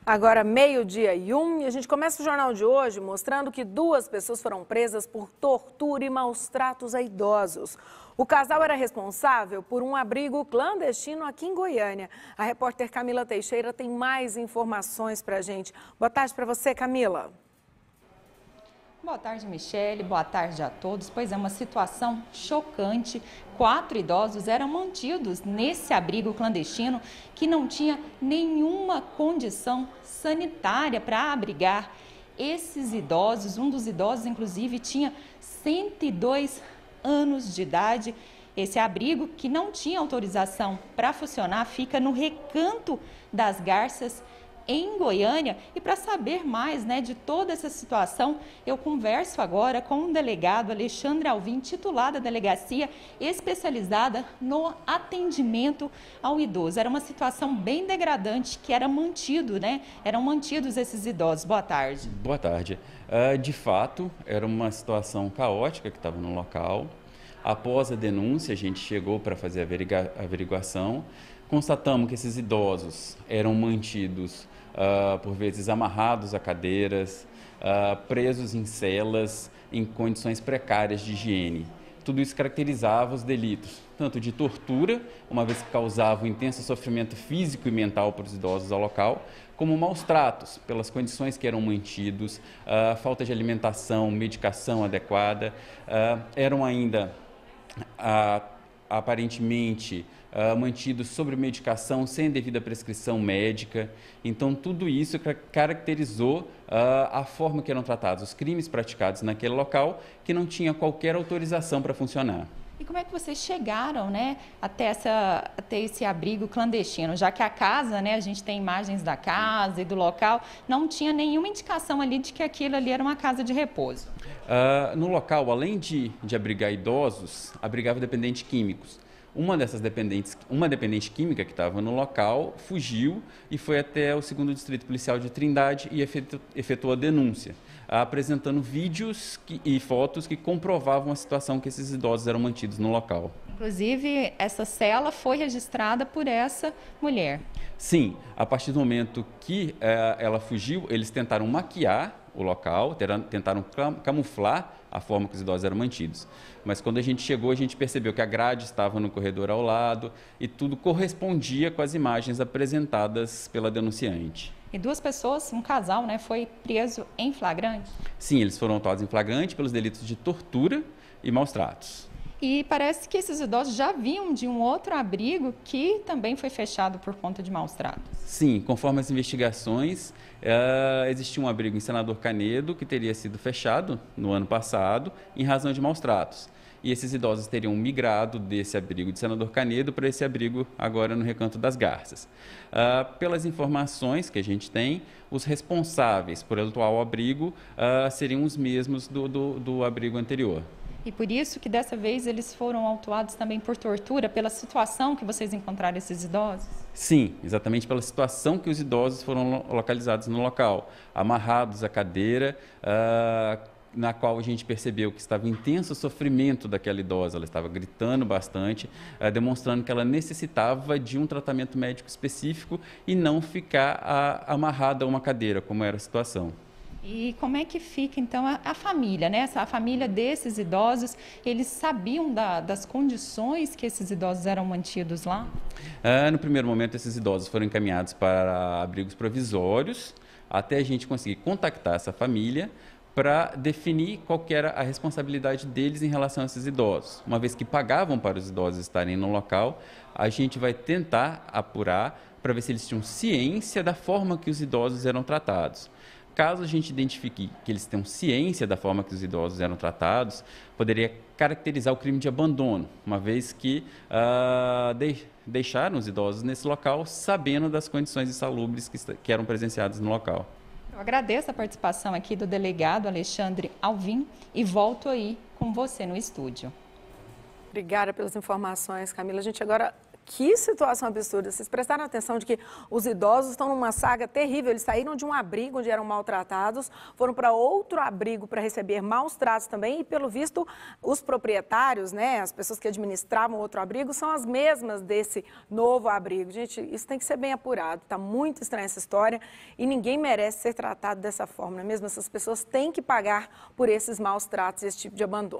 Agora, 12h01, e a gente começa o jornal de hoje mostrando que 2 pessoas foram presas por tortura e maus tratos a idosos. O casal era responsável por um abrigo clandestino aqui em Goiânia. A repórter Camila Teixeira tem mais informações pra gente. Boa tarde para você, Camila. Boa tarde, Michele. Boa tarde a todos. Pois é, uma situação chocante. 4 idosos eram mantidos nesse abrigo clandestino que não tinha nenhuma condição sanitária para abrigar esses idosos. Um dos idosos, inclusive, tinha 102 anos de idade. Esse abrigo, que não tinha autorização para funcionar, fica no Recanto das Garças, em Goiânia. E para saber mais, de toda essa situação, eu converso agora com o delegado Alexandre Alvim, titular da delegacia especializada no atendimento ao idoso. Era uma situação bem degradante que era mantido, Eram mantidos esses idosos. Boa tarde. Boa tarde. De fato, era uma situação caótica que estava no local. Após a denúncia, a gente chegou para fazer a averiguação. Constatamos que esses idosos eram mantidos, por vezes, amarrados a cadeiras, presos em celas, em condições precárias de higiene. Tudo isso caracterizava os delitos, tanto de tortura, uma vez que causavam intenso sofrimento físico e mental para os idosos ao local, como maus tratos, pelas condições que eram mantidos, falta de alimentação, medicação adequada, eram ainda aparentemente mantidos sob medicação sem devida prescrição médica. Então, tudo isso caracterizou a forma que eram tratados os crimes praticados naquele local, que não tinha qualquer autorização para funcionar. E como é que vocês chegaram, até esse abrigo clandestino? Já que a casa, a gente tem imagens da casa e do local, não tinha nenhuma indicação ali de que aquilo ali era uma casa de repouso. No local, além de abrigar idosos, abrigava dependentes químicos. Uma dependente química que estava no local fugiu e foi até o 2º Distrito Policial de Trindade e efetuou a denúncia, apresentando vídeos e fotos que comprovavam a situação que esses idosos eram mantidos no local. Inclusive, essa cela foi registrada por essa mulher. Sim, a partir do momento que ela fugiu, eles tentaram maquiar o local, tentaram camuflar a forma que os idosos eram mantidos. Mas quando a gente chegou, a gente percebeu que a grade estava no corredor ao lado e tudo correspondia com as imagens apresentadas pela denunciante. E 2 pessoas, um casal, foi preso em flagrante? Sim, eles foram autuados em flagrante pelos delitos de tortura e maus tratos. E parece que esses idosos já vinham de um outro abrigo que também foi fechado por conta de maus tratos. Sim, conforme as investigações, existia um abrigo em Senador Canedo que teria sido fechado no ano passado em razão de maus tratos. E esses idosos teriam migrado desse abrigo de Senador Canedo para esse abrigo agora no Recanto das Garças. Pelas informações que a gente tem, os responsáveis por atual abrigo seriam os mesmos do abrigo anterior. E por isso que dessa vez eles foram autuados também por tortura, pela situação que vocês encontraram esses idosos? Sim, exatamente pela situação que os idosos foram localizados no local, amarrados à cadeira, na qual a gente percebeu que estava intenso sofrimento daquela idosa. Ela estava gritando bastante, demonstrando que ela necessitava de um tratamento médico específico e não ficar amarrada a uma cadeira, como era a situação. E como é que fica, então, a família, A família desses idosos, eles sabiam das condições que esses idosos eram mantidos lá? No primeiro momento, esses idosos foram encaminhados para abrigos provisórios, até a gente conseguir contactar essa família para definir qual que era a responsabilidade deles em relação a esses idosos. Uma vez que pagavam para os idosos estarem no local, a gente vai tentar apurar para ver se eles tinham ciência da forma que os idosos eram tratados. Caso a gente identifique que eles tenham ciência da forma que os idosos eram tratados, poderia caracterizar o crime de abandono, uma vez que deixaram os idosos nesse local sabendo das condições insalubres que eram presenciadas no local. Eu agradeço a participação aqui do delegado Alexandre Alvim e volto aí com você no estúdio. Obrigada pelas informações, Camila. A gente agora Que situação absurda. Vocês prestaram atenção de que os idosos estão numa saga terrível. Eles saíram de um abrigo onde eram maltratados, foram para outro abrigo para receber maus tratos também e, pelo visto, os proprietários, né, as pessoas que administravam outro abrigo, são as mesmas desse novo abrigo. Gente, isso tem que ser bem apurado. Está muito estranha essa história e ninguém merece ser tratado dessa forma, não é mesmo? Essas pessoas têm que pagar por esses maus tratos e esse tipo de abandono.